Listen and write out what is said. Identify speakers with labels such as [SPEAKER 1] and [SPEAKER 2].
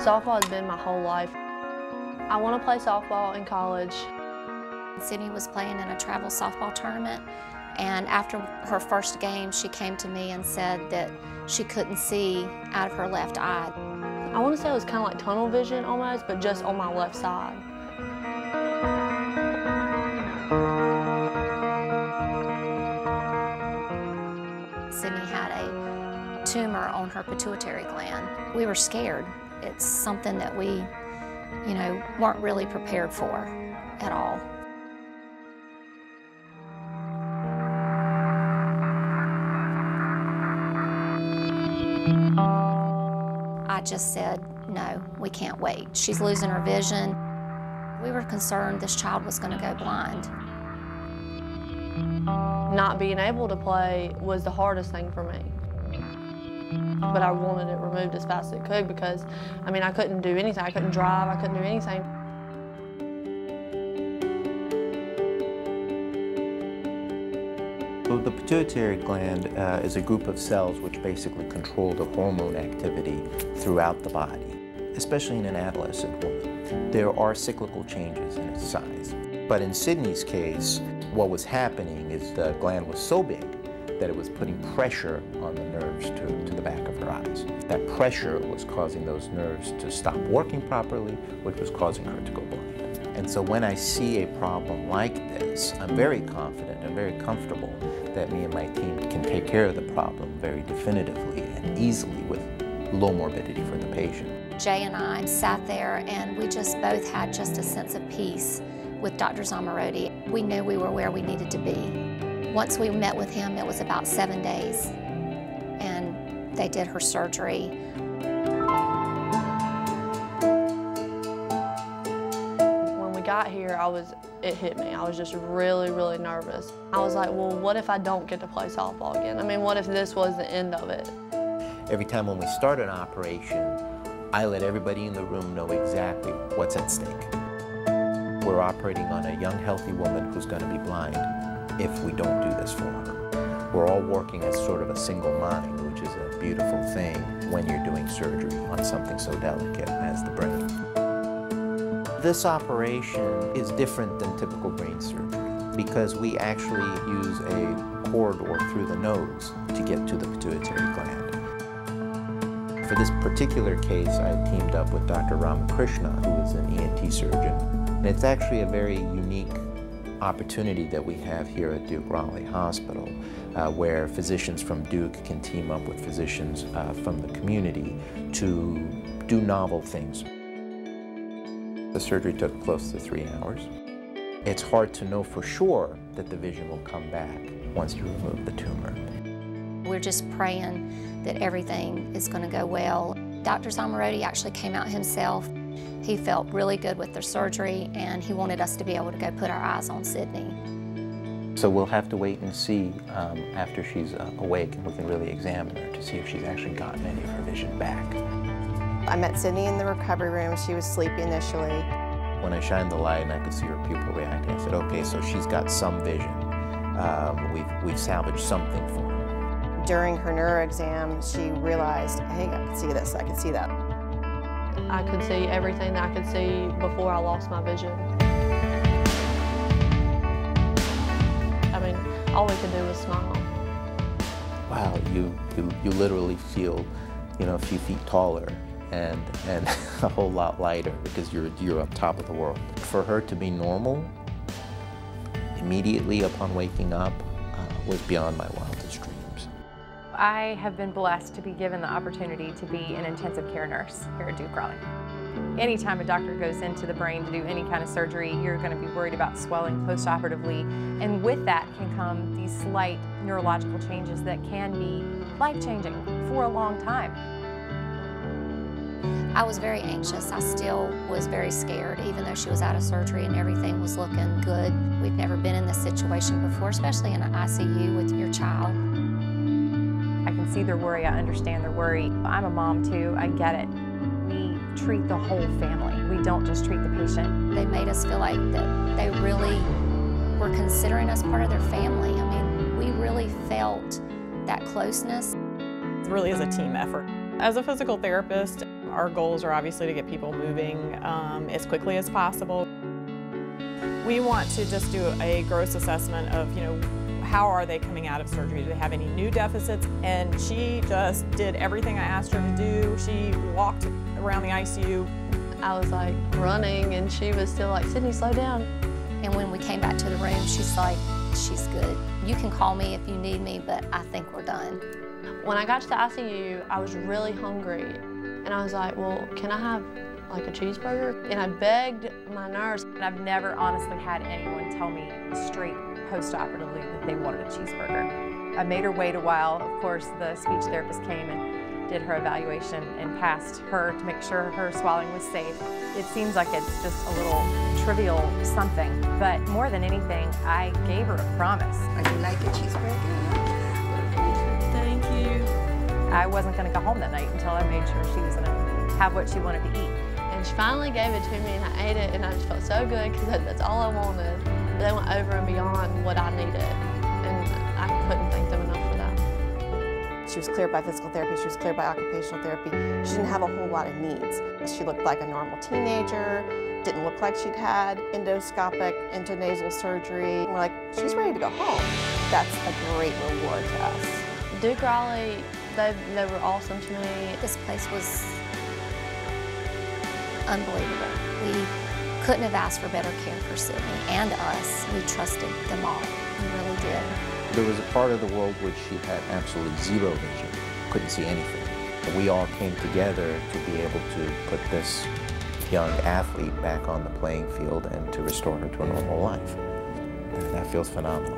[SPEAKER 1] Softball has been my whole life. I want to play softball in college.
[SPEAKER 2] Sydney was playing in a travel softball tournament, and after her first game, she came to me and said that she couldn't see out of her left eye.
[SPEAKER 1] I want to say it was kind of like tunnel vision almost, but just on my left side.
[SPEAKER 2] Sydney had a tumor on her pituitary gland. We were scared. It's something that we, weren't really prepared for at all. I just said, no, we can't wait. She's losing her vision. We were concerned this child was going to go blind.
[SPEAKER 1] Not being able to play was the hardest thing for me. But I wanted it removed as fast as it could because, I couldn't do anything. I couldn't drive, I couldn't do anything.
[SPEAKER 3] So the pituitary gland is a group of cells which basically control the hormone activity throughout the body, especially in an adolescent woman. There are cyclical changes in its size. But in Sydney's case, what was happening is the gland was so big that it was putting pressure on the nerves to the back of her eyes. That pressure was causing those nerves to stop working properly, which was causing her to go blind. And so when I see a problem like this, I'm very confident and very comfortable that me and my team can take care of the problem very definitively and easily with low morbidity for the patient.
[SPEAKER 2] Jay and I sat there and we just both had just a sense of peace with Dr. Zamarodi. We knew we were where we needed to be. Once we met with him, it was about 7 days, and they did her surgery.
[SPEAKER 1] When we got here, it hit me. I was just really, really nervous. I was like, well, what if I don't get to play softball again? What if this was the end of it?
[SPEAKER 3] Every time when we start an operation, I let everybody in the room know exactly what's at stake. We're operating on a young, healthy woman who's going to be blind if we don't do this for her. We're all working as sort of a single mind, which is a beautiful thing when you're doing surgery on something so delicate as the brain. This operation is different than typical brain surgery because we actually use a corridor through the nose to get to the pituitary gland. For this particular case, I teamed up with Dr. Ramakrishna, who is an ENT surgeon. And it's actually a very unique opportunity that we have here at Duke Raleigh Hospital, where physicians from Duke can team up with physicians from the community to do novel things. The surgery took close to 3 hours. It's hard to know for sure that the vision will come back once you remove the tumor.
[SPEAKER 2] We're just praying that everything is going to go well. Dr. Zamarodi actually came out himself. He felt really good with the surgery, and he wanted us to be able to go put our eyes on Sydney.
[SPEAKER 3] So we'll have to wait and see after she's awake, and we can really examine her to see if she's actually gotten any of her vision back.
[SPEAKER 4] I met Sydney in the recovery room. She was sleepy initially.
[SPEAKER 3] When I shined the light and I could see her pupil reacting, I said, okay, so she's got some vision. We've salvaged something for her.
[SPEAKER 4] During her neuro exam, she realized, hey, I can see this, I can see that.
[SPEAKER 1] I could see everything that I could see before I lost my vision. All we could do was smile.
[SPEAKER 3] Wow, you literally feel, a few feet taller and a whole lot lighter because you're up top of the world. For her to be normal immediately upon waking up was beyond my wildest dreams.
[SPEAKER 5] I have been blessed to be given the opportunity to be an intensive care nurse here at Duke Raleigh. Anytime a doctor goes into the brain to do any kind of surgery, you're going to be worried about swelling post-operatively, and with that can come these slight neurological changes that can be life-changing for a long time.
[SPEAKER 2] I was very anxious. I still was very scared, even though she was out of surgery and everything was looking good. We've never been in this situation before, especially in an ICU with your child.
[SPEAKER 5] I can see their worry, I understand their worry. I'm a mom too, I get it. We treat the whole family. We don't just treat the patient.
[SPEAKER 2] They made us feel like that they really were considering us part of their family. We really felt that closeness.
[SPEAKER 6] It really is a team effort. As a physical therapist, Our goals are obviously to get people moving as quickly as possible. We want to just do a gross assessment of, how are they coming out of surgery? Do they have any new deficits? And she just did everything I asked her to do. She walked around the ICU.
[SPEAKER 1] I was like running and she was still like, Sydney, slow down.
[SPEAKER 2] And when we came back to the room, she's like, she's good. You can call me if you need me, but I think we're done.
[SPEAKER 1] When I got to the ICU, I was really hungry. And I was like, well, can I have like a cheeseburger? And I begged my nurse.
[SPEAKER 5] And I've never honestly had anyone tell me straight post-operatively that they wanted a cheeseburger. I made her wait a while. Of course, the speech therapist came and did her evaluation and passed her to make sure her swallowing was safe. It seems like it's just a little trivial something, but more than anything, I gave her a promise.
[SPEAKER 4] Would you like a cheeseburger?
[SPEAKER 1] Thank you.
[SPEAKER 5] I wasn't going to go home that night until I made sure she was going to have what she wanted to eat.
[SPEAKER 1] And she finally gave it to me and I ate it and I just felt so good because that's all I wanted. They went over and beyond what I needed and I couldn't thank them enough for that.
[SPEAKER 4] She was cleared by physical therapy, she was cleared by occupational therapy. She didn't have a whole lot of needs. She looked like a normal teenager, didn't look like she'd had endoscopic intranasal surgery. We're like, she's ready to go home. That's a great reward to us.
[SPEAKER 1] Duke Raleigh, they were awesome to me.
[SPEAKER 2] This place was unbelievable. We couldn't have asked for better care for Sydney and us. We trusted them all. We really did.
[SPEAKER 3] There was a part of the world where she had absolutely zero vision, couldn't see anything. We all came together to be able to put this young athlete back on the playing field and to restore her to a normal life. And that feels phenomenal.